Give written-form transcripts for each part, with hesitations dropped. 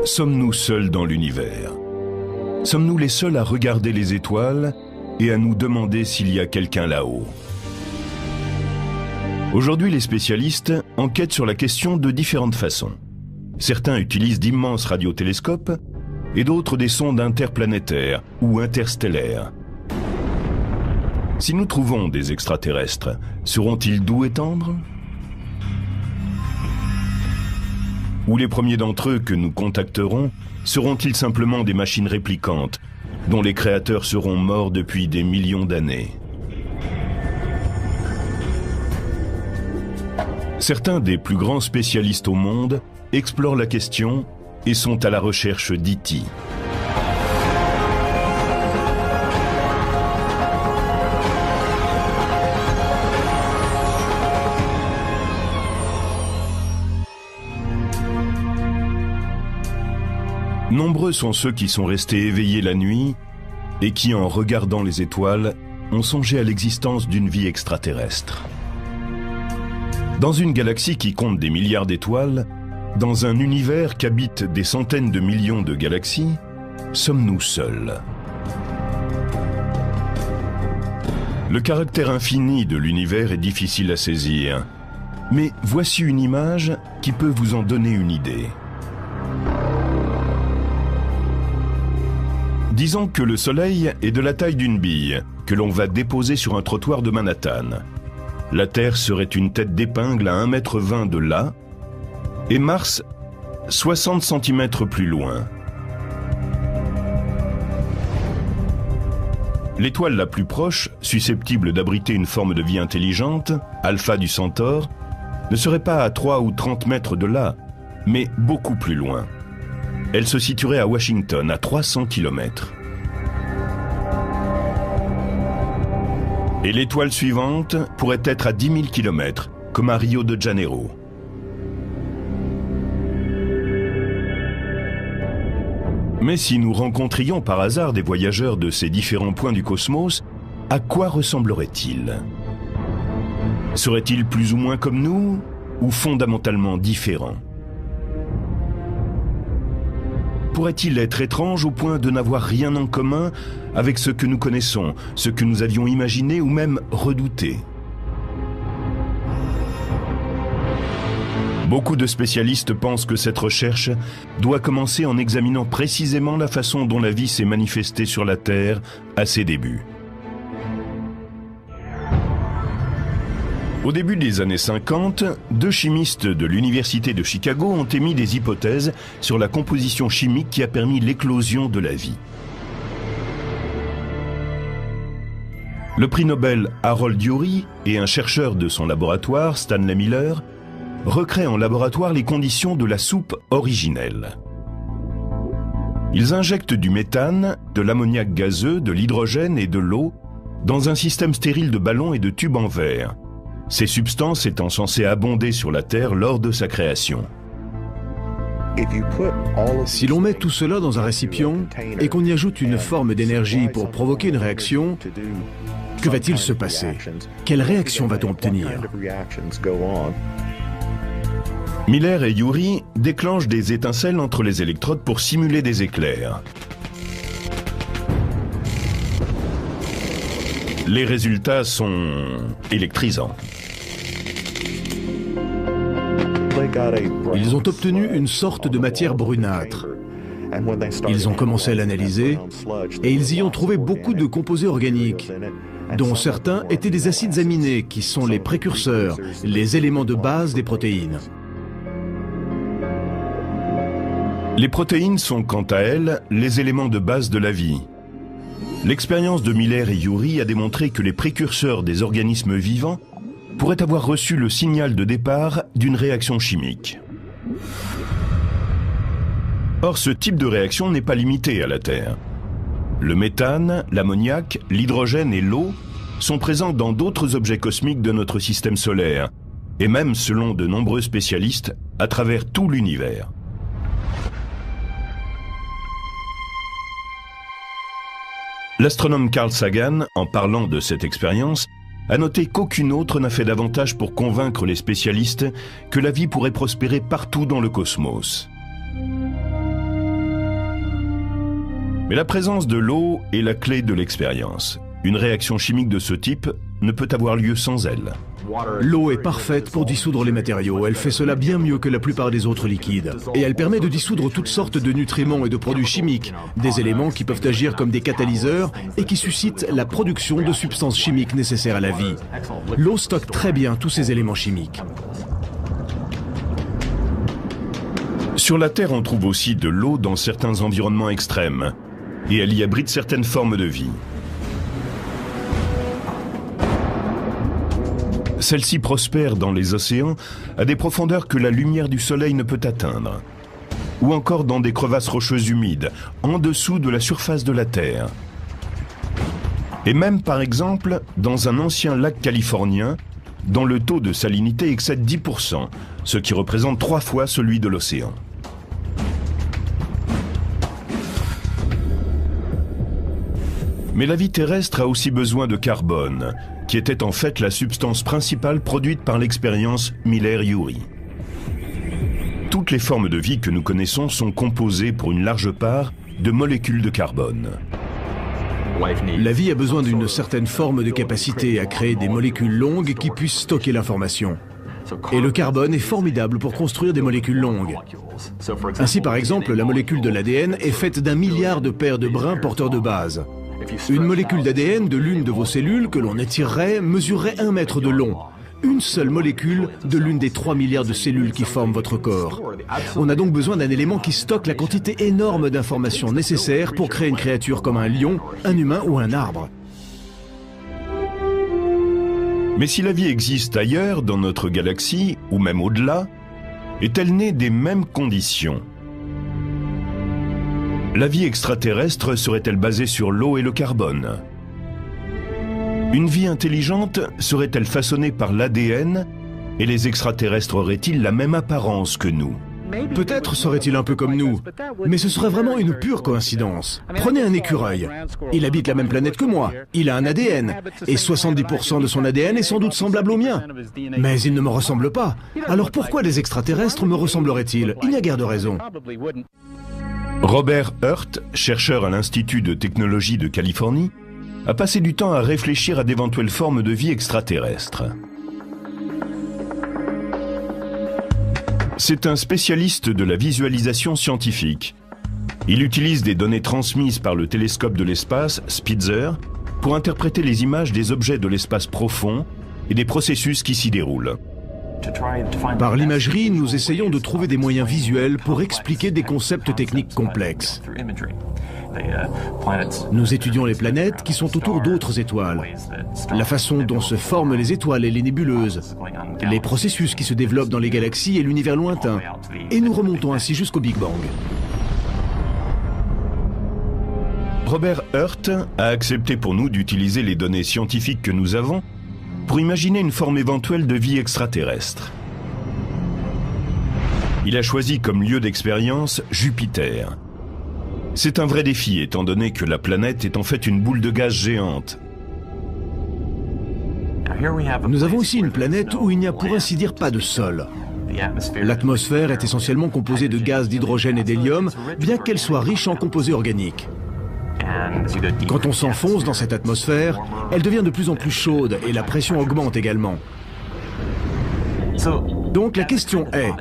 Sommes-nous seuls dans l'univers? Sommes-nous les seuls à regarder les étoiles et à nous demander s'il y a quelqu'un là-haut? Aujourd'hui, les spécialistes enquêtent sur la question de différentes façons. Certains utilisent d'immenses radiotélescopes et d'autres des sondes interplanétaires ou interstellaires. Si nous trouvons des extraterrestres, seront-ils doux et tendres? Ou les premiers d'entre eux que nous contacterons seront-ils simplement des machines réplicantes dont les créateurs seront morts depuis des millions d'années? Certains des plus grands spécialistes au monde explorent la question et sont à la recherche d'E.T. Nombreux sont ceux qui sont restés éveillés la nuit et qui, en regardant les étoiles, ont songé à l'existence d'une vie extraterrestre. Dans une galaxie qui compte des milliards d'étoiles, dans un univers qu'habitent des centaines de millions de galaxies, sommes-nous seuls? Le caractère infini de l'univers est difficile à saisir, mais voici une image qui peut vous en donner une idée. Disons que le Soleil est de la taille d'une bille que l'on va déposer sur un trottoir de Manhattan. La Terre serait une tête d'épingle à 1,20 m de là et Mars 60 cm plus loin. L'étoile la plus proche, susceptible d'abriter une forme de vie intelligente, Alpha du Centaure, ne serait pas à 3 ou 30 mètres de là, mais beaucoup plus loin. Elle se situerait à Washington, à 300 km. Et l'étoile suivante pourrait être à 10 000 km, comme à Rio de Janeiro. Mais si nous rencontrions par hasard des voyageurs de ces différents points du cosmos, à quoi ressembleraient-ils? Seraient-ils plus ou moins comme nous, ou fondamentalement différents? Pourrait-il être étrange au point de n'avoir rien en commun avec ce que nous connaissons, ce que nous avions imaginé ou même redouté? Beaucoup de spécialistes pensent que cette recherche doit commencer en examinant précisément la façon dont la vie s'est manifestée sur la Terre à ses débuts. Au début des années 50, deux chimistes de l'Université de Chicago ont émis des hypothèses sur la composition chimique qui a permis l'éclosion de la vie. Le prix Nobel Harold Urey et un chercheur de son laboratoire, Stanley Miller, recréent en laboratoire les conditions de la soupe originelle. Ils injectent du méthane, de l'ammoniac gazeux, de l'hydrogène et de l'eau dans un système stérile de ballons et de tubes en verre, ces substances étant censées abonder sur la Terre lors de sa création. Si l'on met tout cela dans un récipient et qu'on y ajoute une forme d'énergie pour provoquer une réaction, que va-t-il se passer? Quelle réaction va-t-on obtenir? Miller et Urey déclenchent des étincelles entre les électrodes pour simuler des éclairs. Les résultats sont électrisants. Ils ont obtenu une sorte de matière brunâtre. Ils ont commencé à l'analyser et ils y ont trouvé beaucoup de composés organiques, dont certains étaient des acides aminés qui sont les précurseurs, les éléments de base des protéines. Les protéines sont quant à elles les éléments de base de la vie. L'expérience de Miller et Urey a démontré que les précurseurs des organismes vivants pourraient avoir reçu le signal de départ d'une réaction chimique. Or, ce type de réaction n'est pas limité à la Terre. Le méthane, l'ammoniac, l'hydrogène et l'eau sont présents dans d'autres objets cosmiques de notre système solaire, et même, selon de nombreux spécialistes, à travers tout l'univers. L'astronome Carl Sagan, en parlant de cette expérience, a noté qu'aucune autre n'a fait davantage pour convaincre les spécialistes que la vie pourrait prospérer partout dans le cosmos. Mais la présence de l'eau est la clé de l'expérience. Une réaction chimique de ce type ne peut avoir lieu sans elle. L'eau est parfaite pour dissoudre les matériaux. Elle fait cela bien mieux que la plupart des autres liquides. Et elle permet de dissoudre toutes sortes de nutriments et de produits chimiques, des éléments qui peuvent agir comme des catalyseurs et qui suscitent la production de substances chimiques nécessaires à la vie. L'eau stocke très bien tous ces éléments chimiques. Sur la Terre, on trouve aussi de l'eau dans certains environnements extrêmes, et elle y abrite certaines formes de vie. Celle-ci prospère dans les océans à des profondeurs que la lumière du soleil ne peut atteindre, ou encore dans des crevasses rocheuses humides, en dessous de la surface de la Terre. Et même, par exemple, dans un ancien lac californien, dont le taux de salinité excède 10%, ce qui représente 3 fois celui de l'océan. Mais la vie terrestre a aussi besoin de carbone, qui était en fait la substance principale produite par l'expérience Miller-Urey. Toutes les formes de vie que nous connaissons sont composées pour une large part de molécules de carbone. La vie a besoin d'une certaine forme de capacité à créer des molécules longues qui puissent stocker l'information. Et le carbone est formidable pour construire des molécules longues. Ainsi, par exemple, la molécule de l'ADN est faite d'1 milliard de paires de brins porteurs de base. Une molécule d'ADN de l'une de vos cellules que l'on étirerait mesurerait 1 mètre de long. Une seule molécule de l'une des 3 milliards de cellules qui forment votre corps. On a donc besoin d'un élément qui stocke la quantité énorme d'informations nécessaires pour créer une créature comme un lion, un humain ou un arbre. Mais si la vie existe ailleurs, dans notre galaxie, ou même au-delà, est-elle née des mêmes conditions ? La vie extraterrestre serait-elle basée sur l'eau et le carbone ? Une vie intelligente serait-elle façonnée par l'ADN et les extraterrestres auraient-ils la même apparence que nous ? Peut-être serait-il un peu comme nous, mais ce serait vraiment une pure coïncidence. Prenez un écureuil. Il habite la même planète que moi, il a un ADN, et 70% de son ADN est sans doute semblable au mien. Mais il ne me ressemble pas. Alors pourquoi les extraterrestres me ressembleraient-ils ? Il n'y a guère de raison. Robert Hurt, chercheur à l'Institut de technologie de Californie, a passé du temps à réfléchir à d'éventuelles formes de vie extraterrestres. C'est un spécialiste de la visualisation scientifique. Il utilise des données transmises par le télescope de l'espace, Spitzer, pour interpréter les images des objets de l'espace profond et des processus qui s'y déroulent. Par l'imagerie, nous essayons de trouver des moyens visuels pour expliquer des concepts techniques complexes. Nous étudions les planètes qui sont autour d'autres étoiles, la façon dont se forment les étoiles et les nébuleuses, les processus qui se développent dans les galaxies et l'univers lointain, et nous remontons ainsi jusqu'au Big Bang. Robert Hurt a accepté pour nous d'utiliser les données scientifiques que nous avons pour imaginer une forme éventuelle de vie extraterrestre. Il a choisi comme lieu d'expérience Jupiter. C'est un vrai défi étant donné que la planète est en fait une boule de gaz géante. Nous avons ici une planète où il n'y a pour ainsi dire pas de sol. L'atmosphère est essentiellement composée de gaz d'hydrogène et d'hélium, bien qu'elle soit riche en composés organiques. Quand on s'enfonce dans cette atmosphère, elle devient de plus en plus chaude et la pression augmente également. Donc la question est,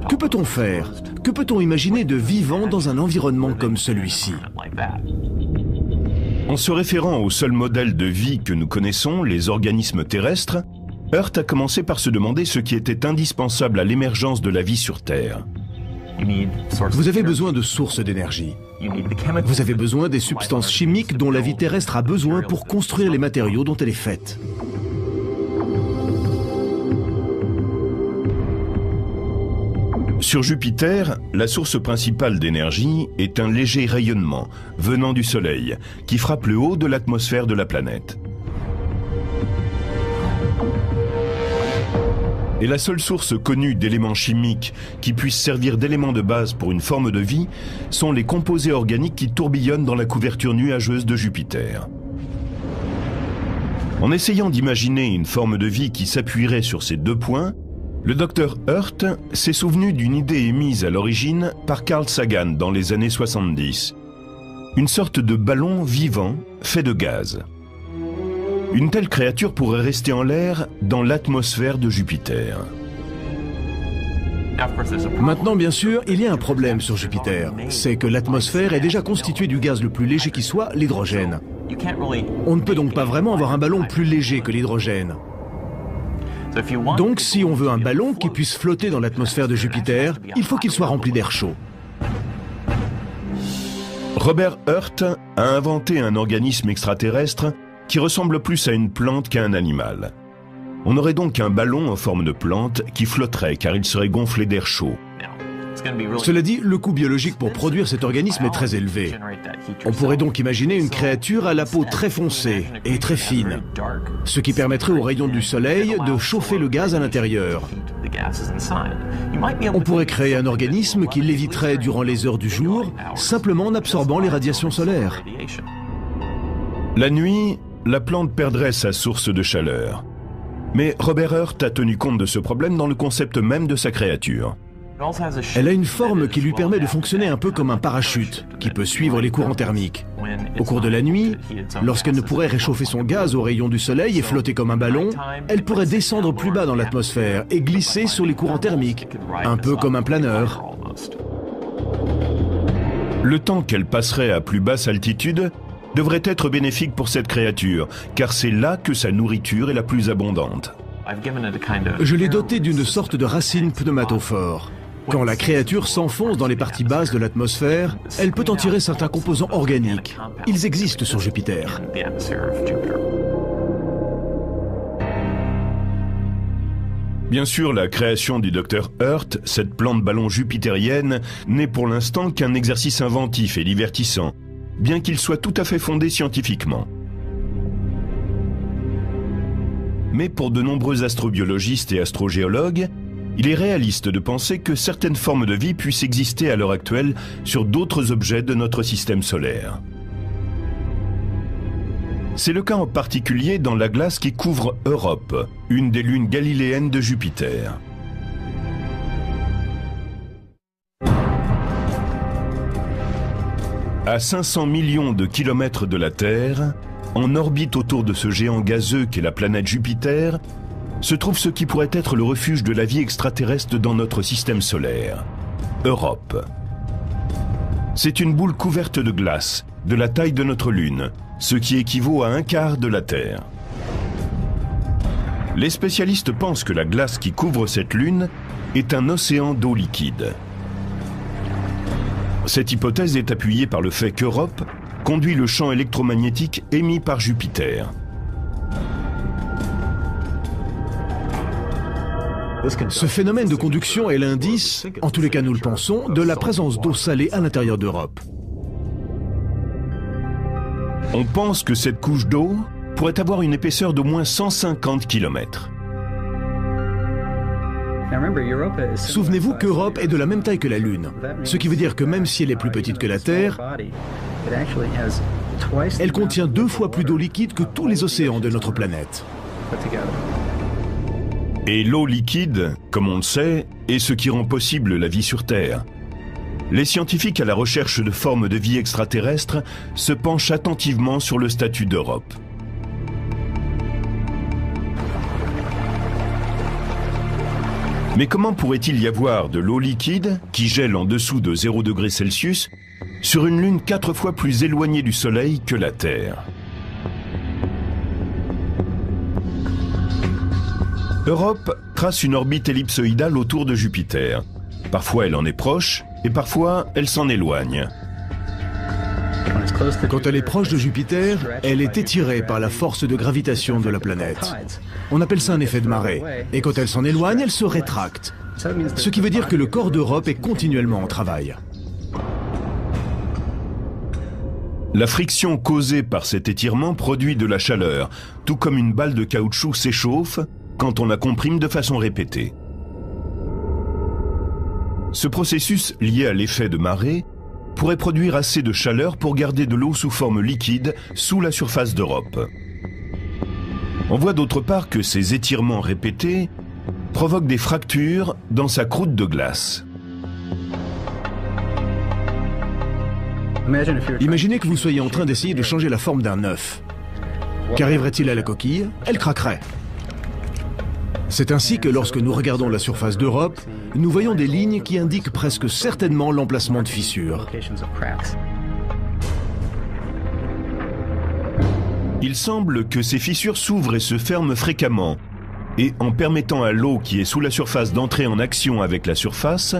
que peut-on faire? Que peut-on imaginer de vivant dans un environnement comme celui-ci? En se référant au seul modèle de vie que nous connaissons, les organismes terrestres, Hurt a commencé par se demander ce qui était indispensable à l'émergence de la vie sur Terre. Vous avez besoin de sources d'énergie. Vous avez besoin des substances chimiques dont la vie terrestre a besoin pour construire les matériaux dont elle est faite. Sur Jupiter, la source principale d'énergie est un léger rayonnement venant du Soleil qui frappe le haut de l'atmosphère de la planète. Et la seule source connue d'éléments chimiques qui puissent servir d'éléments de base pour une forme de vie sont les composés organiques qui tourbillonnent dans la couverture nuageuse de Jupiter. En essayant d'imaginer une forme de vie qui s'appuierait sur ces deux points, le Dr Hurt s'est souvenu d'une idée émise à l'origine par Carl Sagan dans les années 70. une sorte de ballon vivant fait de gaz. Une telle créature pourrait rester en l'air dans l'atmosphère de Jupiter. Maintenant, bien sûr, il y a un problème sur Jupiter. C'est que l'atmosphère est déjà constituée du gaz le plus léger qui soit, l'hydrogène. On ne peut donc pas vraiment avoir un ballon plus léger que l'hydrogène. Donc, si on veut un ballon qui puisse flotter dans l'atmosphère de Jupiter, il faut qu'il soit rempli d'air chaud. Robert Hurt a inventé un organisme extraterrestre qui ressemble plus à une plante qu'à un animal. On aurait donc un ballon en forme de plante qui flotterait car il serait gonflé d'air chaud. Cela dit, le coût biologique pour produire cet organisme est très élevé. On pourrait donc imaginer une créature à la peau très foncée et très fine, ce qui permettrait aux rayons du soleil de chauffer le gaz à l'intérieur. On pourrait créer un organisme qui léviterait durant les heures du jour, simplement en absorbant les radiations solaires. La nuit, la plante perdrait sa source de chaleur. Mais Robert Hurt a tenu compte de ce problème dans le concept même de sa créature. Elle a une forme qui lui permet de fonctionner un peu comme un parachute, qui peut suivre les courants thermiques. Au cours de la nuit, lorsqu'elle ne pourrait réchauffer son gaz aux rayons du soleil et flotter comme un ballon, elle pourrait descendre plus bas dans l'atmosphère et glisser sur les courants thermiques, un peu comme un planeur. Le temps qu'elle passerait à plus basse altitude devrait être bénéfique pour cette créature, car c'est là que sa nourriture est la plus abondante. Je l'ai dotée d'une sorte de racine pneumatophore. Quand la créature s'enfonce dans les parties basses de l'atmosphère, elle peut en tirer certains composants organiques. Ils existent sur Jupiter. Bien sûr, la création du Dr Hurt, cette plante ballon jupitérienne, n'est pour l'instant qu'un exercice inventif et divertissant, bien qu'il soit tout à fait fondé scientifiquement. Mais pour de nombreux astrobiologistes et astrogéologues, il est réaliste de penser que certaines formes de vie puissent exister à l'heure actuelle sur d'autres objets de notre système solaire. C'est le cas en particulier dans la glace qui couvre Europe, une des lunes galiléennes de Jupiter. À 500 millions de kilomètres de la Terre, en orbite autour de ce géant gazeux qu'est la planète Jupiter, se trouve ce qui pourrait être le refuge de la vie extraterrestre dans notre système solaire, Europe. C'est une boule couverte de glace, de la taille de notre Lune, ce qui équivaut à un quart de la Terre. Les spécialistes pensent que la glace qui couvre cette Lune est un océan d'eau liquide. Cette hypothèse est appuyée par le fait qu'Europe conduit le champ électromagnétique émis par Jupiter. Ce phénomène de conduction est l'indice, en tous les cas nous le pensons, de la présence d'eau salée à l'intérieur d'Europe. On pense que cette couche d'eau pourrait avoir une épaisseur d'au moins 150 km. Souvenez-vous qu'Europe est de la même taille que la Lune, ce qui veut dire que même si elle est plus petite que la Terre, elle contient 2 fois plus d'eau liquide que tous les océans de notre planète. Et l'eau liquide, comme on le sait, est ce qui rend possible la vie sur Terre. Les scientifiques à la recherche de formes de vie extraterrestres se penchent attentivement sur le statut d'Europe. Mais comment pourrait-il y avoir de l'eau liquide, qui gèle en dessous de 0 degré Celsius, sur une Lune 4 fois plus éloignée du Soleil que la Terre? Europe trace une orbite ellipsoïdale autour de Jupiter. Parfois elle en est proche, et parfois elle s'en éloigne. Quand elle est proche de Jupiter, elle est étirée par la force de gravitation de la planète. On appelle ça un effet de marée. Et quand elle s'en éloigne, elle se rétracte. Ce qui veut dire que le corps d'Europe est continuellement en travail. La friction causée par cet étirement produit de la chaleur, tout comme une balle de caoutchouc s'échauffe quand on la comprime de façon répétée. Ce processus lié à l'effet de marée pourrait produire assez de chaleur pour garder de l'eau sous forme liquide sous la surface d'Europe. On voit d'autre part que ces étirements répétés provoquent des fractures dans sa croûte de glace. Imaginez que vous soyez en train d'essayer de changer la forme d'un œuf. Qu'arriverait-il à la coquille? Elle craquerait. C'est ainsi que lorsque nous regardons la surface d'Europe, nous voyons des lignes qui indiquent presque certainement l'emplacement de fissures. Il semble que ces fissures s'ouvrent et se ferment fréquemment, et en permettant à l'eau qui est sous la surface d'entrer en action avec la surface,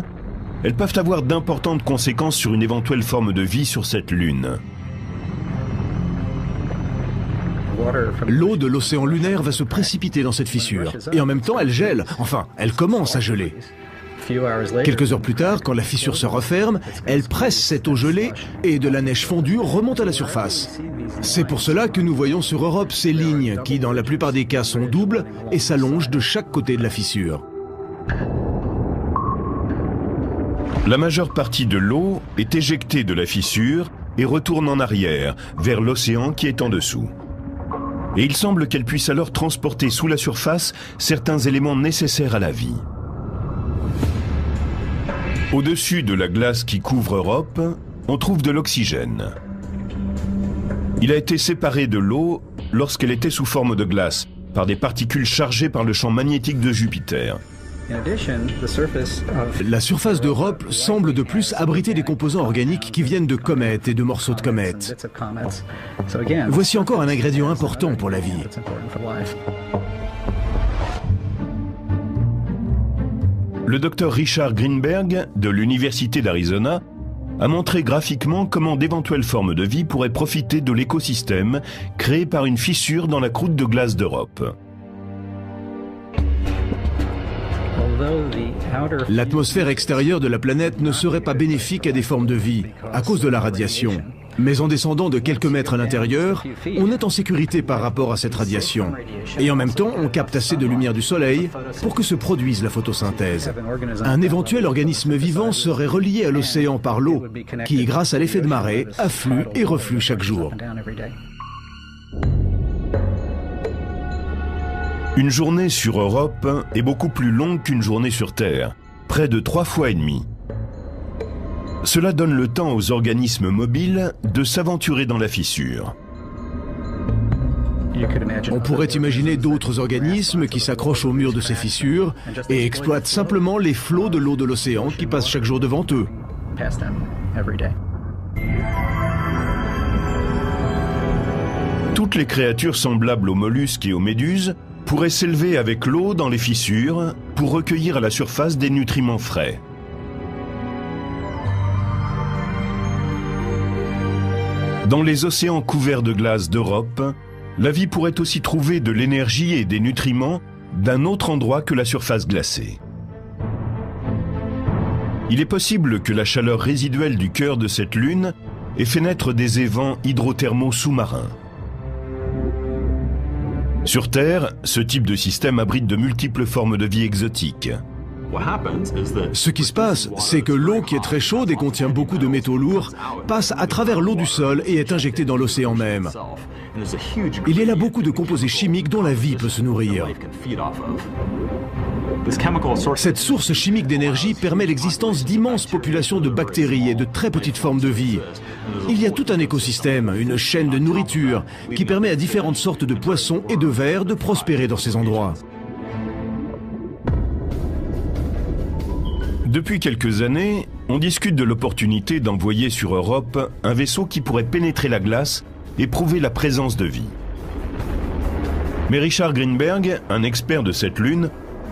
elles peuvent avoir d'importantes conséquences sur une éventuelle forme de vie sur cette lune. L'eau de l'océan lunaire va se précipiter dans cette fissure, et en même temps elle gèle, enfin, elle commence à geler. Quelques heures plus tard, quand la fissure se referme, elle presse cette eau gelée et de la neige fondue remonte à la surface. C'est pour cela que nous voyons sur Europe ces lignes qui, dans la plupart des cas, sont doubles et s'allongent de chaque côté de la fissure. La majeure partie de l'eau est éjectée de la fissure et retourne en arrière, vers l'océan qui est en dessous. Et il semble qu'elle puisse alors transporter sous la surface certains éléments nécessaires à la vie. Au-dessus de la glace qui couvre Europe, on trouve de l'oxygène. Il a été séparé de l'eau lorsqu'elle était sous forme de glace, par des particules chargées par le champ magnétique de Jupiter. La surface d'Europe semble de plus abriter des composants organiques qui viennent de comètes et de morceaux de comètes. Voici encore un ingrédient important pour la vie. Le docteur Richard Greenberg, de l'Université d'Arizona, a montré graphiquement comment d'éventuelles formes de vie pourraient profiter de l'écosystème créé par une fissure dans la croûte de glace d'Europe. L'atmosphère extérieure de la planète ne serait pas bénéfique à des formes de vie, à cause de la radiation. Mais en descendant de quelques mètres à l'intérieur, on est en sécurité par rapport à cette radiation. Et en même temps, on capte assez de lumière du soleil pour que se produise la photosynthèse. Un éventuel organisme vivant serait relié à l'océan par l'eau, qui, grâce à l'effet de marée, afflue et reflue chaque jour. Une journée sur Europe est beaucoup plus longue qu'une journée sur Terre, près de 3 fois et demi. Cela donne le temps aux organismes mobiles de s'aventurer dans la fissure. On pourrait imaginer d'autres organismes qui s'accrochent au mur de ces fissures et exploitent simplement les flots de l'eau de l'océan qui passent chaque jour devant eux. Toutes les créatures semblables aux mollusques et aux méduses pourraient s'élever avec l'eau dans les fissures pour recueillir à la surface des nutriments frais. Dans les océans couverts de glace d'Europe, la vie pourrait aussi trouver de l'énergie et des nutriments d'un autre endroit que la surface glacée. Il est possible que la chaleur résiduelle du cœur de cette lune ait fait naître des évents hydrothermaux sous-marins. Sur Terre, ce type de système abrite de multiples formes de vie exotiques. Ce qui se passe, c'est que l'eau qui est très chaude et contient beaucoup de métaux lourds passe à travers l'eau du sol et est injectée dans l'océan même. Il y a là beaucoup de composés chimiques dont la vie peut se nourrir. Cette source chimique d'énergie permet l'existence d'immenses populations de bactéries et de très petites formes de vie. Il y a tout un écosystème, une chaîne de nourriture, qui permet à différentes sortes de poissons et de vers de prospérer dans ces endroits. Depuis quelques années, on discute de l'opportunité d'envoyer sur Europe un vaisseau qui pourrait pénétrer la glace et prouver la présence de vie. Mais Richard Greenberg, un expert de cette lune,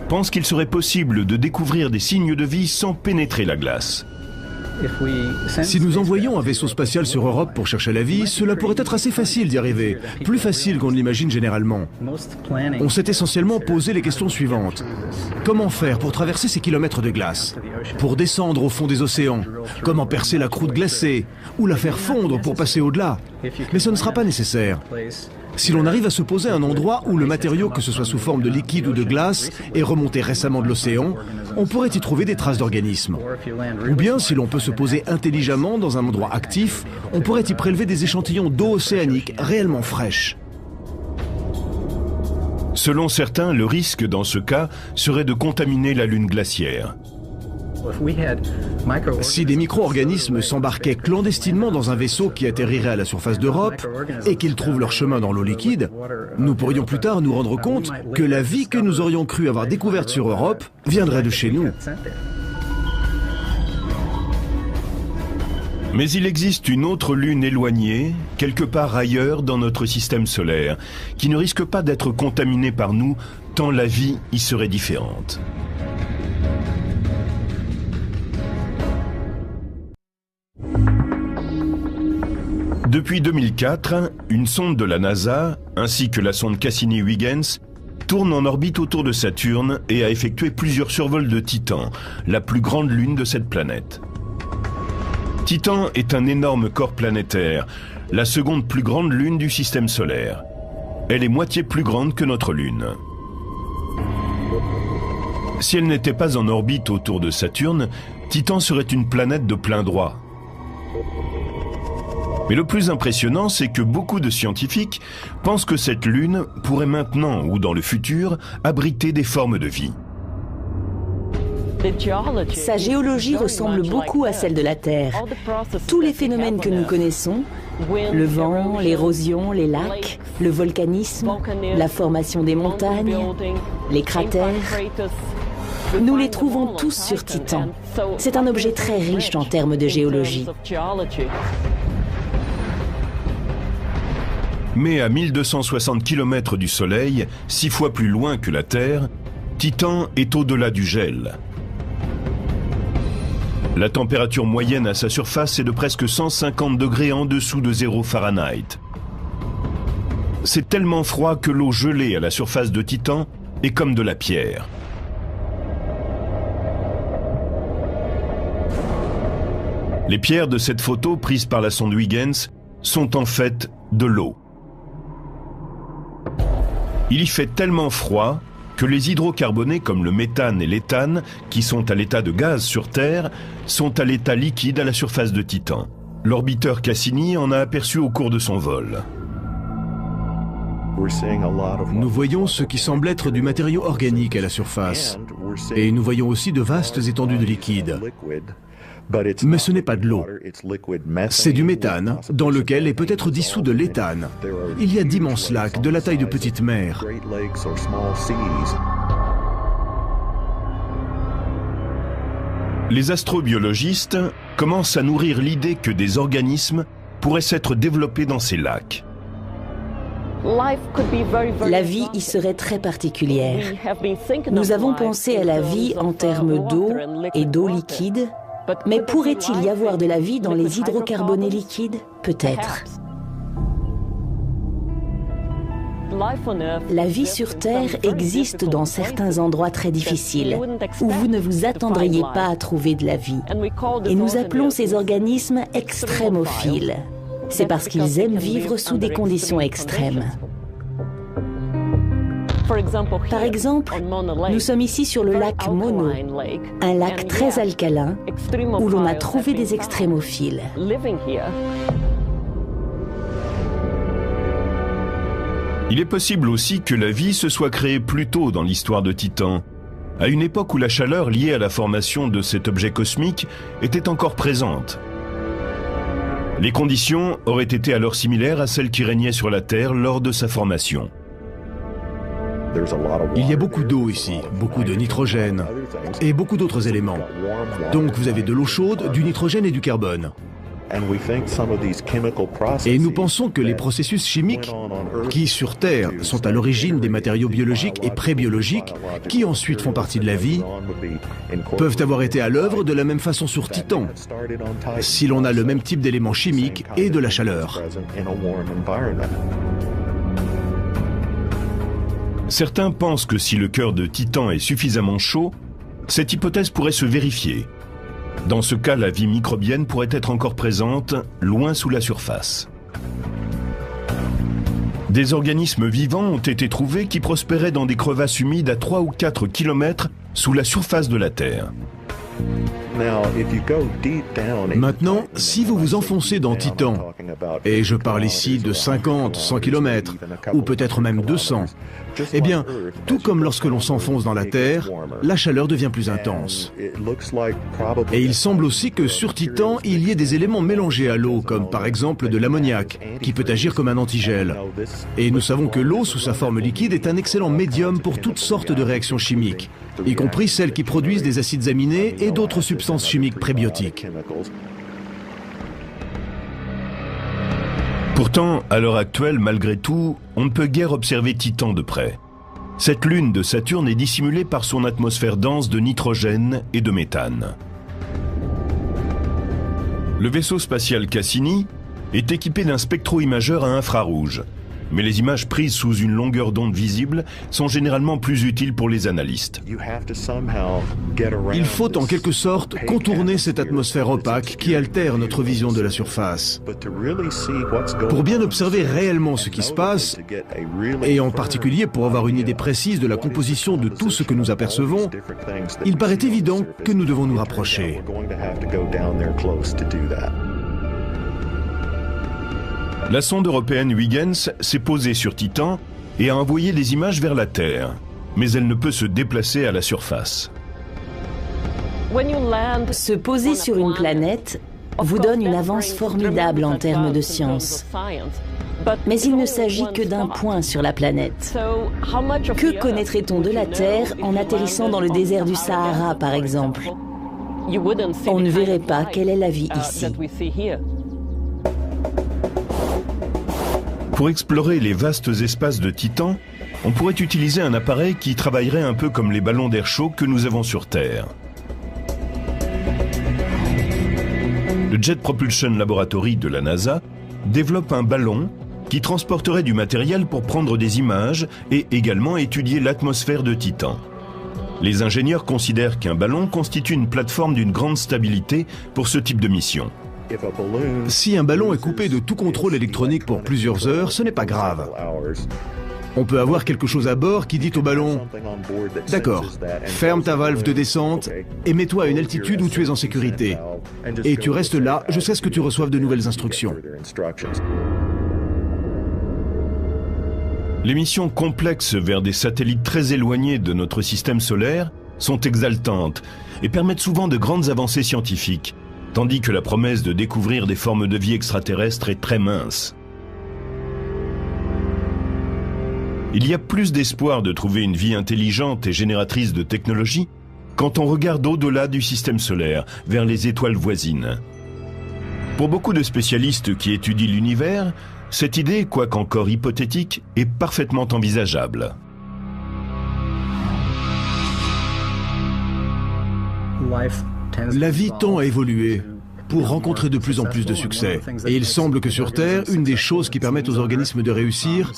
pense qu'il serait possible de découvrir des signes de vie sans pénétrer la glace. Si nous envoyons un vaisseau spatial sur Europe pour chercher la vie, cela pourrait être assez facile d'y arriver, plus facile qu'on ne l'imagine généralement. On s'est essentiellement posé les questions suivantes. Comment faire pour traverser ces kilomètres de glace? Pour descendre au fond des océans? Comment percer la croûte glacée? Ou la faire fondre pour passer au-delà? Mais ce ne sera pas nécessaire. Si l'on arrive à se poser à un endroit où le matériau, que ce soit sous forme de liquide ou de glace, est remonté récemment de l'océan, on pourrait y trouver des traces d'organismes. Ou bien, si l'on peut se poser intelligemment dans un endroit actif, on pourrait y prélever des échantillons d'eau océanique réellement fraîche. Selon certains, le risque dans ce cas serait de contaminer la lune glaciaire. Si des micro-organismes s'embarquaient clandestinement dans un vaisseau qui atterrirait à la surface d'Europe et qu'ils trouvent leur chemin dans l'eau liquide, nous pourrions plus tard nous rendre compte que la vie que nous aurions cru avoir découverte sur Europe viendrait de chez nous. Mais il existe une autre lune éloignée, quelque part ailleurs dans notre système solaire, qui ne risque pas d'être contaminée par nous, tant la vie y serait différente. Depuis 2004, une sonde de la NASA, ainsi que la sonde Cassini-Huygens, tourne en orbite autour de Saturne et a effectué plusieurs survols de Titan, la plus grande lune de cette planète. Titan est un énorme corps planétaire, la seconde plus grande lune du système solaire. Elle est moitié plus grande que notre lune. Si elle n'était pas en orbite autour de Saturne, Titan serait une planète de plein droit. Mais le plus impressionnant, c'est que beaucoup de scientifiques pensent que cette lune pourrait maintenant ou dans le futur abriter des formes de vie. Sa géologie ressemble beaucoup à celle de la Terre. Tous les phénomènes que nous connaissons, le vent, l'érosion, les lacs, le volcanisme, la formation des montagnes, les cratères, nous les trouvons tous sur Titan. C'est un objet très riche en termes de géologie. Mais à 1260 km du Soleil, 6 fois plus loin que la Terre, Titan est au-delà du gel. La température moyenne à sa surface est de presque 150 degrés en dessous de 0 Fahrenheit. C'est tellement froid que l'eau gelée à la surface de Titan est comme de la pierre. Les pierres de cette photo prise par la sonde Huygens sont en fait de l'eau. Il y fait tellement froid que les hydrocarbonés comme le méthane et l'éthane, qui sont à l'état de gaz sur Terre, sont à l'état liquide à la surface de Titan. L'orbiteur Cassini en a aperçu au cours de son vol. Nous voyons ce qui semble être du matériau organique à la surface. Et nous voyons aussi de vastes étendues de liquide. Mais ce n'est pas de l'eau. C'est du méthane, dans lequel est peut-être dissous de l'éthane. Il y a d'immenses lacs, de la taille de petites mers. Les astrobiologistes commencent à nourrir l'idée que des organismes pourraient s'être développés dans ces lacs. La vie y serait très particulière. Nous avons pensé à la vie en termes d'eau et d'eau liquide. Mais pourrait-il y avoir de la vie dans les hydrocarbonés liquides? Peut-être. La vie sur Terre existe dans certains endroits très difficiles, où vous ne vous attendriez pas à trouver de la vie. Et nous appelons ces organismes extrémophiles. C'est parce qu'ils aiment vivre sous des conditions extrêmes. Par exemple, nous sommes ici sur le lac Mono, un lac très alcalin où l'on a trouvé des extrémophiles. Il est possible aussi que la vie se soit créée plus tôt dans l'histoire de Titan, à une époque où la chaleur liée à la formation de cet objet cosmique était encore présente. Les conditions auraient été alors similaires à celles qui régnaient sur la Terre lors de sa formation. Il y a beaucoup d'eau ici, beaucoup de nitrogène et beaucoup d'autres éléments. Donc vous avez de l'eau chaude, du nitrogène et du carbone. Et nous pensons que les processus chimiques qui, sur Terre, sont à l'origine des matériaux biologiques et prébiologiques, qui ensuite font partie de la vie, peuvent avoir été à l'œuvre de la même façon sur Titan, si l'on a le même type d'éléments chimiques et de la chaleur. Certains pensent que si le cœur de Titan est suffisamment chaud, cette hypothèse pourrait se vérifier. Dans ce cas, la vie microbienne pourrait être encore présente, loin sous la surface. Des organismes vivants ont été trouvés qui prospéraient dans des crevasses humides à 3 ou 4 km sous la surface de la Terre. Maintenant, si vous vous enfoncez dans Titan, et je parle ici de 50, 100 km, ou peut-être même 200, eh bien, tout comme lorsque l'on s'enfonce dans la Terre, la chaleur devient plus intense. Et il semble aussi que sur Titan, il y ait des éléments mélangés à l'eau, comme par exemple de l'ammoniac, qui peut agir comme un antigel. Et nous savons que l'eau, sous sa forme liquide, est un excellent médium pour toutes sortes de réactions chimiques, y compris celles qui produisent des acides aminés et d'autres substances chimiques prébiotiques. Pourtant, à l'heure actuelle, malgré tout, on ne peut guère observer Titan de près. Cette lune de Saturne est dissimulée par son atmosphère dense de nitrogène et de méthane. Le vaisseau spatial Cassini est équipé d'un spectro-imageur à infrarouge, mais les images prises sous une longueur d'onde visible sont généralement plus utiles pour les analystes. Il faut en quelque sorte contourner cette atmosphère opaque qui altère notre vision de la surface. Pour bien observer réellement ce qui se passe, et en particulier pour avoir une idée précise de la composition de tout ce que nous apercevons, il paraît évident que nous devons nous rapprocher. La sonde européenne Huygens s'est posée sur Titan et a envoyé des images vers la Terre, mais elle ne peut se déplacer à la surface. Se poser sur une planète vous donne une avance formidable en termes de science. Mais il ne s'agit que d'un point sur la planète. Que connaîtrait-on de la Terre en atterrissant dans le désert du Sahara, par exemple? On ne verrait pas quelle est la vie ici. Pour explorer les vastes espaces de Titan, on pourrait utiliser un appareil qui travaillerait un peu comme les ballons d'air chaud que nous avons sur Terre. Le Jet Propulsion Laboratory de la NASA développe un ballon qui transporterait du matériel pour prendre des images et également étudier l'atmosphère de Titan. Les ingénieurs considèrent qu'un ballon constitue une plateforme d'une grande stabilité pour ce type de mission. Si un ballon est coupé de tout contrôle électronique pour plusieurs heures, ce n'est pas grave. On peut avoir quelque chose à bord qui dit au ballon « D'accord, ferme ta valve de descente et mets-toi à une altitude où tu es en sécurité. Et tu restes là jusqu'à ce que tu reçoives de nouvelles instructions. » Les missions complexes vers des satellites très éloignés de notre système solaire sont exaltantes et permettent souvent de grandes avancées scientifiques, tandis que la promesse de découvrir des formes de vie extraterrestres est très mince. Il y a plus d'espoir de trouver une vie intelligente et génératrice de technologie quand on regarde au-delà du système solaire, vers les étoiles voisines. Pour beaucoup de spécialistes qui étudient l'univers, cette idée, quoique encore hypothétique, est parfaitement envisageable. La vie tend à évoluer pour rencontrer de plus en plus de succès. Et il semble que sur Terre, une des choses qui permettent aux organismes de réussir,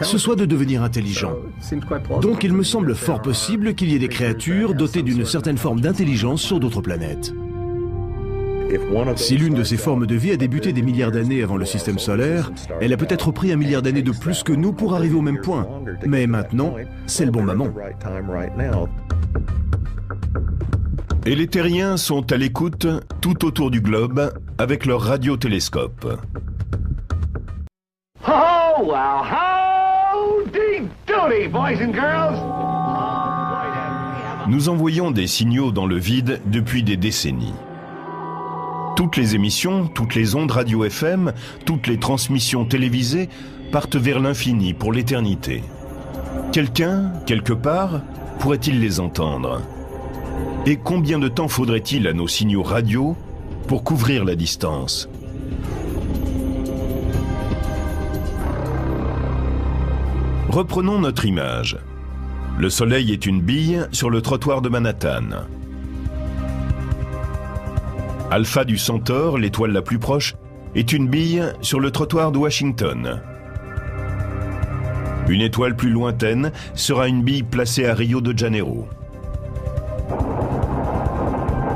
ce soit de devenir intelligents. Donc il me semble fort possible qu'il y ait des créatures dotées d'une certaine forme d'intelligence sur d'autres planètes. Si l'une de ces formes de vie a débuté des milliards d'années avant le système solaire, elle a peut-être pris 1 milliard d'années de plus que nous pour arriver au même point. Mais maintenant, c'est le bon moment. Et les terriens sont à l'écoute tout autour du globe avec leur radiotélescope. Oh, well, howdy doody, boys and girls! Nous envoyons des signaux dans le vide depuis des décennies. Toutes les émissions, toutes les ondes radio FM, toutes les transmissions télévisées partent vers l'infini pour l'éternité. Quelqu'un, quelque part, pourrait-il les entendre ? Et combien de temps faudrait-il à nos signaux radio pour couvrir la distance ? Reprenons notre image. Le Soleil est une bille sur le trottoir de Manhattan. Alpha du Centaure, l'étoile la plus proche, est une bille sur le trottoir de Washington. Une étoile plus lointaine sera une bille placée à Rio de Janeiro.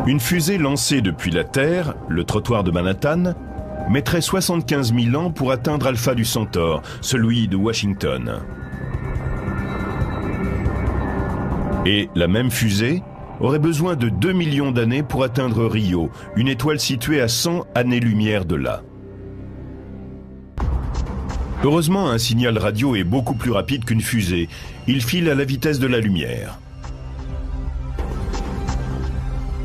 Une fusée lancée depuis la Terre, le trottoir de Manhattan, mettrait 75 000 ans pour atteindre Alpha du Centaure, celui de Washington. Et la même fusée aurait besoin de 2 millions d'années pour atteindre Rio, une étoile située à 100 années-lumière de là. Heureusement, un signal radio est beaucoup plus rapide qu'une fusée. Il file à la vitesse de la lumière.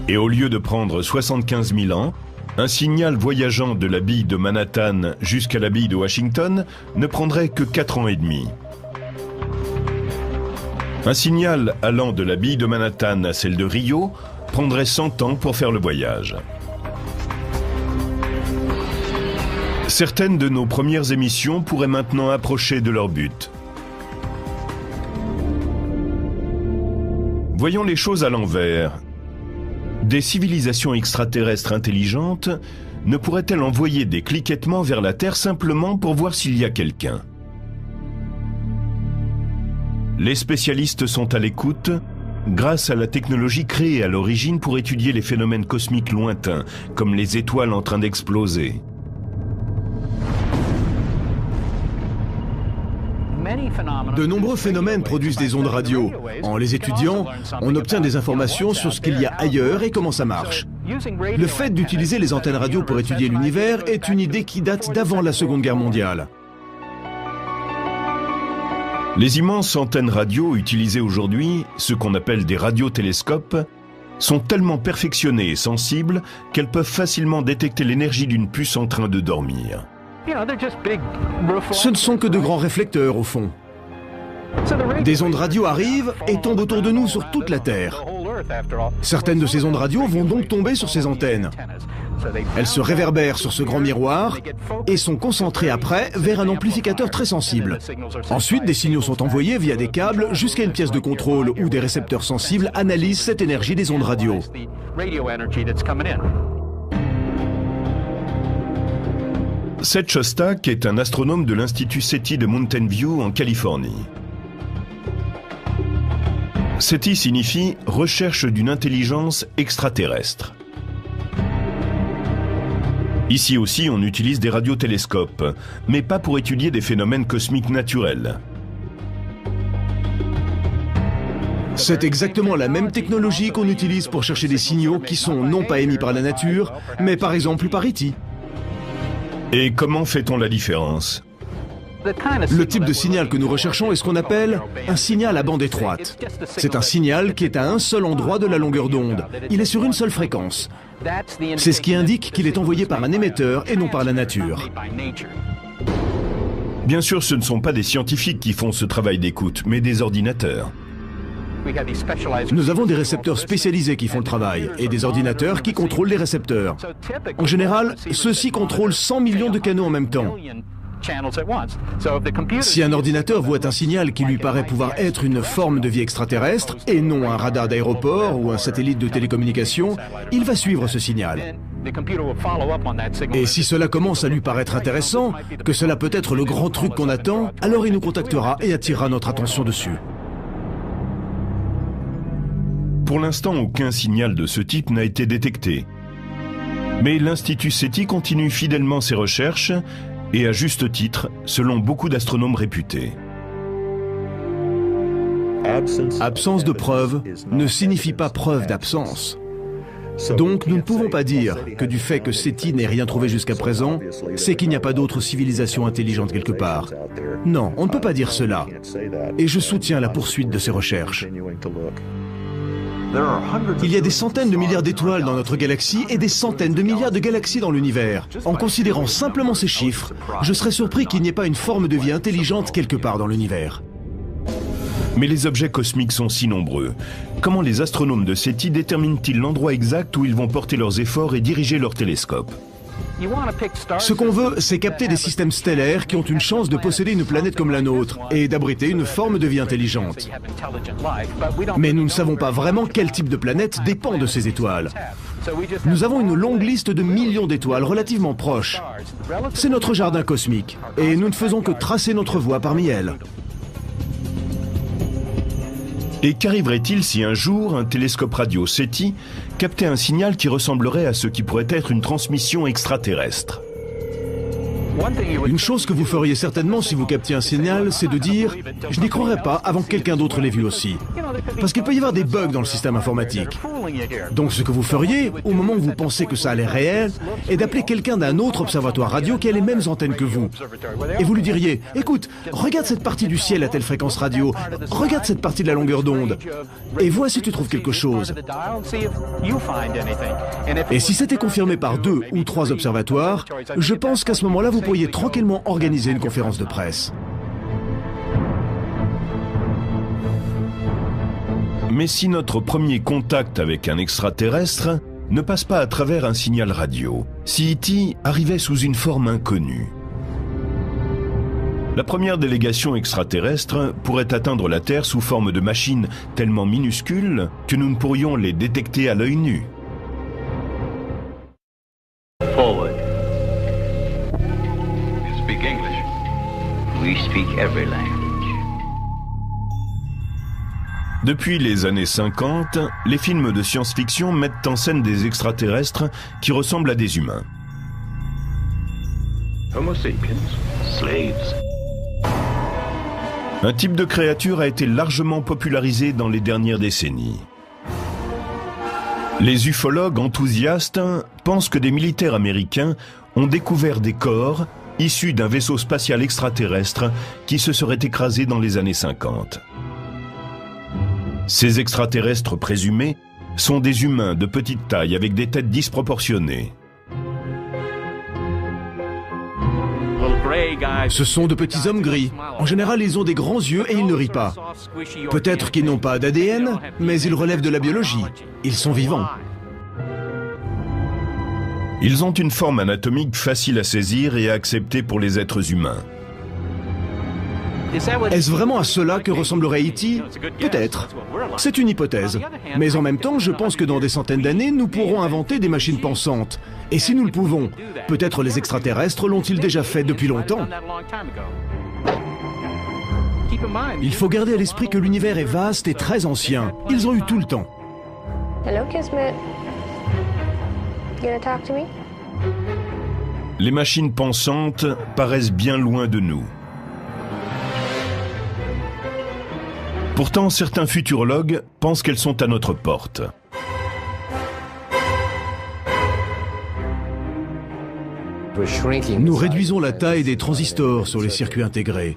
Et au lieu de prendre 75 000 ans, un signal voyageant de la bille de Manhattan jusqu'à la bille de Washington ne prendrait que 4 ans et demi. Un signal allant de la bille de Manhattan à celle de Rio prendrait 100 ans pour faire le voyage. Certaines de nos premières émissions pourraient maintenant approcher de leur but. Voyons les choses à l'envers. Des civilisations extraterrestres intelligentes ne pourraient-elles envoyer des cliquettements vers la Terre simplement pour voir s'il y a quelqu'un? Les spécialistes sont à l'écoute grâce à la technologie créée à l'origine pour étudier les phénomènes cosmiques lointains, comme les étoiles en train d'exploser. De nombreux phénomènes produisent des ondes radio. En les étudiant, on obtient des informations sur ce qu'il y a ailleurs et comment ça marche. Le fait d'utiliser les antennes radio pour étudier l'univers est une idée qui date d'avant la Seconde Guerre mondiale. Les immenses antennes radio utilisées aujourd'hui, ce qu'on appelle des radiotélescopes, sont tellement perfectionnées et sensibles qu'elles peuvent facilement détecter l'énergie d'une puce en train de dormir. Ce ne sont que de grands réflecteurs au fond. Des ondes radio arrivent et tombent autour de nous sur toute la Terre. Certaines de ces ondes radio vont donc tomber sur ces antennes. Elles se réverbèrent sur ce grand miroir et sont concentrées après vers un amplificateur très sensible. Ensuite, des signaux sont envoyés via des câbles jusqu'à une pièce de contrôle où des récepteurs sensibles analysent cette énergie des ondes radio. Seth Shostak est un astronome de l'Institut SETI de Mountain View en Californie. SETI signifie « recherche d'une intelligence extraterrestre ». Ici aussi, on utilise des radiotélescopes, mais pas pour étudier des phénomènes cosmiques naturels. C'est exactement la même technologie qu'on utilise pour chercher des signaux qui sont non pas émis par la nature, mais par exemple par E.T. Et comment fait-on la différence? Le type de signal que nous recherchons est ce qu'on appelle un signal à bande étroite. C'est un signal qui est à un seul endroit de la longueur d'onde. Il est sur une seule fréquence. C'est ce qui indique qu'il est envoyé par un émetteur et non par la nature. Bien sûr, ce ne sont pas des scientifiques qui font ce travail d'écoute, mais des ordinateurs. Nous avons des récepteurs spécialisés qui font le travail et des ordinateurs qui contrôlent les récepteurs. En général, ceux-ci contrôlent 100 millions de canaux en même temps. Si un ordinateur voit un signal qui lui paraît pouvoir être une forme de vie extraterrestre et non un radar d'aéroport ou un satellite de télécommunication, il va suivre ce signal. Et si cela commence à lui paraître intéressant, que cela peut être le grand truc qu'on attend, alors il nous contactera et attirera notre attention dessus. Pour l'instant, aucun signal de ce type n'a été détecté. Mais l'Institut SETI continue fidèlement ses recherches, et à juste titre, selon beaucoup d'astronomes réputés. Absence de preuve ne signifie pas preuve d'absence. Donc nous ne pouvons pas dire que du fait que SETI n'ait rien trouvé jusqu'à présent, c'est qu'il n'y a pas d'autre civilisation intelligente quelque part. Non, on ne peut pas dire cela. Et je soutiens la poursuite de ces recherches. Il y a des centaines de milliards d'étoiles dans notre galaxie et des centaines de milliards de galaxies dans l'univers. En considérant simplement ces chiffres, je serais surpris qu'il n'y ait pas une forme de vie intelligente quelque part dans l'univers. Mais les objets cosmiques sont si nombreux. Comment les astronomes de SETI déterminent-ils l'endroit exact où ils vont porter leurs efforts et diriger leurs télescopes? Ce qu'on veut, c'est capter des systèmes stellaires qui ont une chance de posséder une planète comme la nôtre et d'abriter une forme de vie intelligente. Mais nous ne savons pas vraiment quel type de planète dépend de ces étoiles. Nous avons une longue liste de millions d'étoiles relativement proches. C'est notre jardin cosmique et nous ne faisons que tracer notre voie parmi elles. Et qu'arriverait-il si un jour un télescope radio SETI captait un signal qui ressemblerait à ce qui pourrait être une transmission extraterrestre? Une chose que vous feriez certainement si vous captiez un signal, c'est de dire « je n'y croirais pas avant que quelqu'un d'autre l'ait vu aussi ». Parce qu'il peut y avoir des bugs dans le système informatique. Donc ce que vous feriez, au moment où vous pensez que ça a l'air réel, est d'appeler quelqu'un d'un autre observatoire radio qui a les mêmes antennes que vous. Et vous lui diriez, écoute, regarde cette partie du ciel à telle fréquence radio, regarde cette partie de la longueur d'onde, et vois si tu trouves quelque chose. Et si c'était confirmé par 2 ou 3 observatoires, je pense qu'à ce moment-là, vous pourriez tranquillement organiser une conférence de presse. Mais si notre premier contact avec un extraterrestre ne passe pas à travers un signal radio, si E.T. arrivait sous une forme inconnue, la première délégation extraterrestre pourrait atteindre la Terre sous forme de machines tellement minuscules que nous ne pourrions les détecter à l'œil nu. Forward. You speak English? We speak every language. Depuis les années 50, les films de science-fiction mettent en scène des extraterrestres qui ressemblent à des humains. Homo sapiens, slaves. Un type de créature a été largement popularisé dans les dernières décennies. Les ufologues enthousiastes pensent que des militaires américains ont découvert des corps issus d'un vaisseau spatial extraterrestre qui se serait écrasé dans les années 50. Ces extraterrestres présumés sont des humains de petite taille avec des têtes disproportionnées. Ce sont de petits hommes gris. En général, ils ont des grands yeux et ils ne rient pas. Peut-être qu'ils n'ont pas d'ADN, mais ils relèvent de la biologie. Ils sont vivants. Ils ont une forme anatomique facile à saisir et à accepter pour les êtres humains. Est-ce vraiment à cela que ressemblerait E.T.? Peut-être. C'est une hypothèse. Mais en même temps, je pense que dans des centaines d'années, nous pourrons inventer des machines pensantes. Et si nous le pouvons, peut-être les extraterrestres l'ont-ils déjà fait depuis longtemps. Il faut garder à l'esprit que l'univers est vaste et très ancien. Ils ont eu tout le temps. Hello, Kismet. Gonna talk to me? Les machines pensantes paraissent bien loin de nous. Pourtant, certains futurologues pensent qu'elles sont à notre porte. Nous réduisons la taille des transistors sur les circuits intégrés.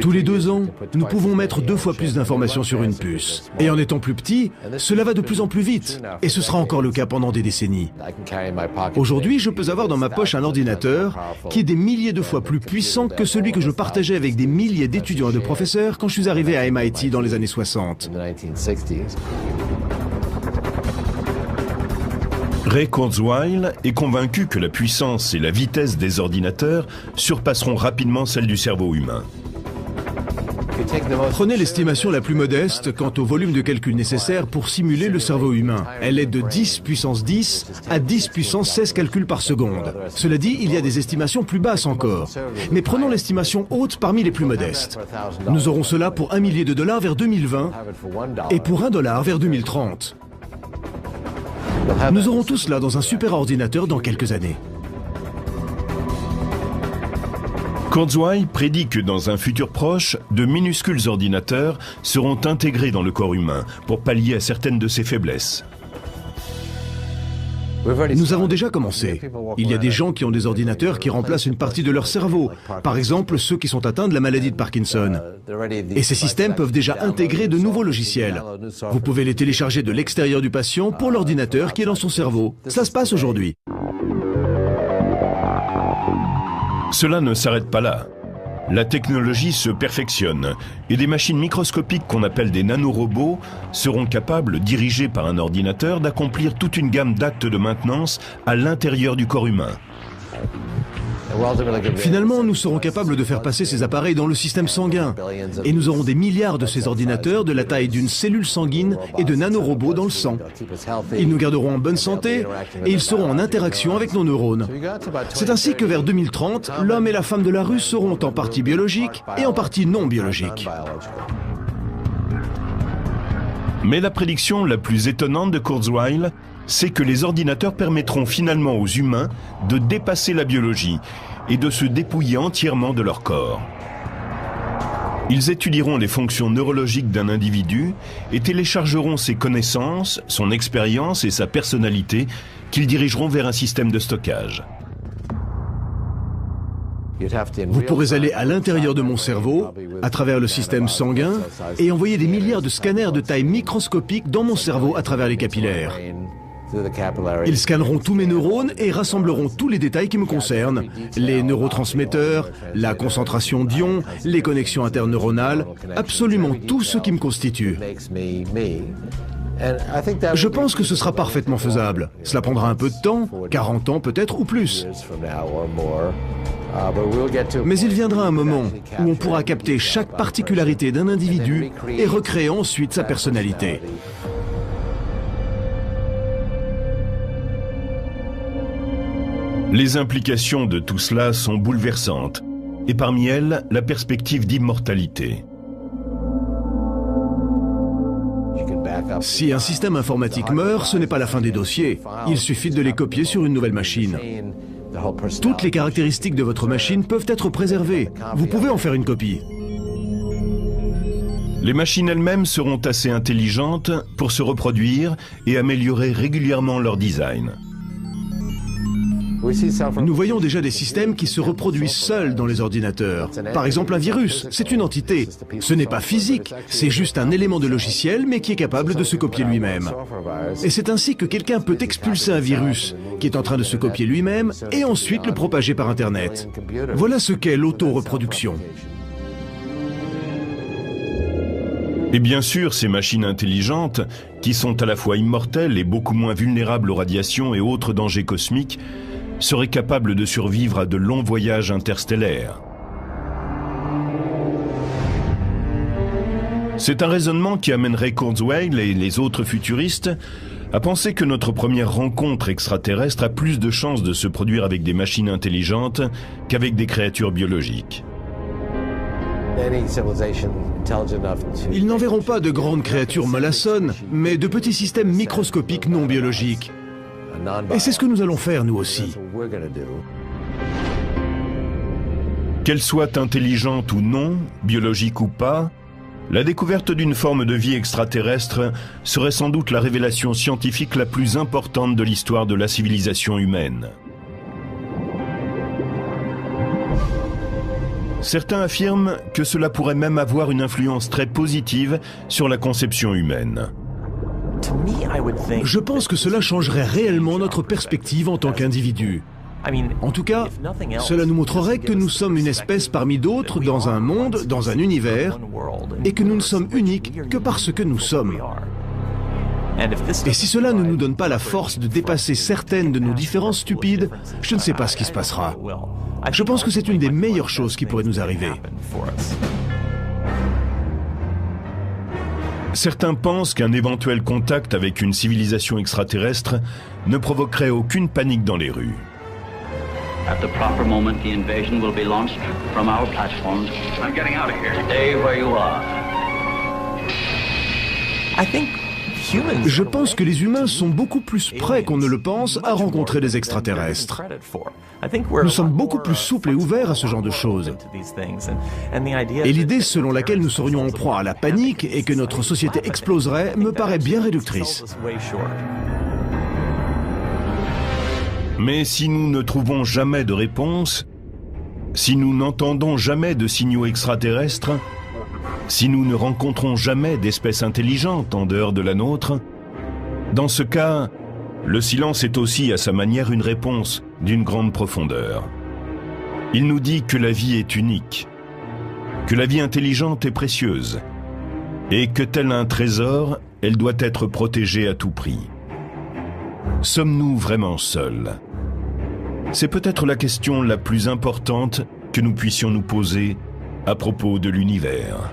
Tous les 2 ans, nous pouvons mettre 2 fois plus d'informations sur une puce. Et en étant plus petit, cela va de plus en plus vite. Et ce sera encore le cas pendant des décennies. Aujourd'hui, je peux avoir dans ma poche un ordinateur qui est des milliers de fois plus puissant que celui que je partageais avec des milliers d'étudiants et de professeurs quand je suis arrivé à MIT dans les années 60. Ray Kurzweil est convaincu que la puissance et la vitesse des ordinateurs surpasseront rapidement celle du cerveau humain. Prenez l'estimation la plus modeste quant au volume de calcul nécessaire pour simuler le cerveau humain. Elle est de 10 puissance 10 à 10 puissance 16 calculs par seconde. Cela dit, il y a des estimations plus basses encore. Mais prenons l'estimation haute parmi les plus modestes. Nous aurons cela pour $1 million vers 2020 et pour $1 vers 2030. Nous aurons tout cela dans un super ordinateur dans quelques années. Kurzweil prédit que dans un futur proche, de minuscules ordinateurs seront intégrés dans le corps humain pour pallier à certaines de ses faiblesses. Nous avons déjà commencé. Il y a des gens qui ont des ordinateurs qui remplacent une partie de leur cerveau, par exemple ceux qui sont atteints de la maladie de Parkinson. Et ces systèmes peuvent déjà intégrer de nouveaux logiciels. Vous pouvez les télécharger de l'extérieur du patient pour l'ordinateur qui est dans son cerveau. Ça se passe aujourd'hui. Cela ne s'arrête pas là. La technologie se perfectionne et des machines microscopiques qu'on appelle des nanorobots seront capables, dirigés par un ordinateur, d'accomplir toute une gamme d'actes de maintenance à l'intérieur du corps humain. Finalement, nous serons capables de faire passer ces appareils dans le système sanguin. Et nous aurons des milliards de ces ordinateurs de la taille d'une cellule sanguine et de nanorobots dans le sang. Ils nous garderont en bonne santé et ils seront en interaction avec nos neurones. C'est ainsi que vers 2030, l'homme et la femme de la rue seront en partie biologiques et en partie non biologiques. Mais la prédiction la plus étonnante de Kurzweil, c'est que les ordinateurs permettront finalement aux humains de dépasser la biologie et de se dépouiller entièrement de leur corps. Ils étudieront les fonctions neurologiques d'un individu et téléchargeront ses connaissances, son expérience et sa personnalité qu'ils dirigeront vers un système de stockage. Vous pourrez aller à l'intérieur de mon cerveau, à travers le système sanguin, et envoyer des milliards de scanners de taille microscopique dans mon cerveau à travers les capillaires. Ils scanneront tous mes neurones et rassembleront tous les détails qui me concernent. Les neurotransmetteurs, la concentration d'ions, les connexions interneuronales, absolument tout ce qui me constitue. Je pense que ce sera parfaitement faisable. Cela prendra un peu de temps, 40 ans peut-être ou plus. Mais il viendra un moment où on pourra capter chaque particularité d'un individu et recréer ensuite sa personnalité. Les implications de tout cela sont bouleversantes, et parmi elles, la perspective d'immortalité. Si un système informatique meurt, ce n'est pas la fin des dossiers. Il suffit de les copier sur une nouvelle machine. Toutes les caractéristiques de votre machine peuvent être préservées. Vous pouvez en faire une copie. Les machines elles-mêmes seront assez intelligentes pour se reproduire et améliorer régulièrement leur design. Nous voyons déjà des systèmes qui se reproduisent seuls dans les ordinateurs. Par exemple, un virus, c'est une entité. Ce n'est pas physique, c'est juste un élément de logiciel, mais qui est capable de se copier lui-même. Et c'est ainsi que quelqu'un peut expulser un virus, qui est en train de se copier lui-même, et ensuite le propager par Internet. Voilà ce qu'est l'auto-reproduction. Et bien sûr, ces machines intelligentes, qui sont à la fois immortelles et beaucoup moins vulnérables aux radiations et autres dangers cosmiques, seraient capables de survivre à de longs voyages interstellaires. C'est un raisonnement qui amènerait Kurzweil et les autres futuristes à penser que notre première rencontre extraterrestre a plus de chances de se produire avec des machines intelligentes qu'avec des créatures biologiques. Ils n'enverront pas de grandes créatures malassonnes, mais de petits systèmes microscopiques non biologiques. Et c'est ce que nous allons faire, nous aussi. Qu'elle soit intelligente ou non, biologique ou pas, la découverte d'une forme de vie extraterrestre serait sans doute la révélation scientifique la plus importante de l'histoire de la civilisation humaine. Certains affirment que cela pourrait même avoir une influence très positive sur la conception humaine. Je pense que cela changerait réellement notre perspective en tant qu'individu. En tout cas, cela nous montrerait que nous sommes une espèce parmi d'autres dans un monde, dans un univers, et que nous ne sommes uniques que parce que nous sommes. Et si cela ne nous donne pas la force de dépasser certaines de nos différences stupides, je ne sais pas ce qui se passera. Je pense que c'est une des meilleures choses qui pourrait nous arriver. Certains pensent qu'un éventuel contact avec une civilisation extraterrestre ne provoquerait aucune panique dans les rues. At the proper moment, the invasion will be launched from our platforms. I'm getting out of here. Stay where you are. Je pense que les humains sont beaucoup plus prêts qu'on ne le pense à rencontrer des extraterrestres. Nous sommes beaucoup plus souples et ouverts à ce genre de choses. Et l'idée selon laquelle nous serions en proie à la panique et que notre société exploserait me paraît bien réductrice. Mais si nous ne trouvons jamais de réponse, si nous n'entendons jamais de signaux extraterrestres, si nous ne rencontrons jamais d'espèces intelligentes en dehors de la nôtre, dans ce cas, le silence est aussi à sa manière une réponse d'une grande profondeur. Il nous dit que la vie est unique, que la vie intelligente est précieuse, et que tel un trésor, elle doit être protégée à tout prix. Sommes-nous vraiment seuls ? C'est peut-être la question la plus importante que nous puissions nous poser à propos de l'univers.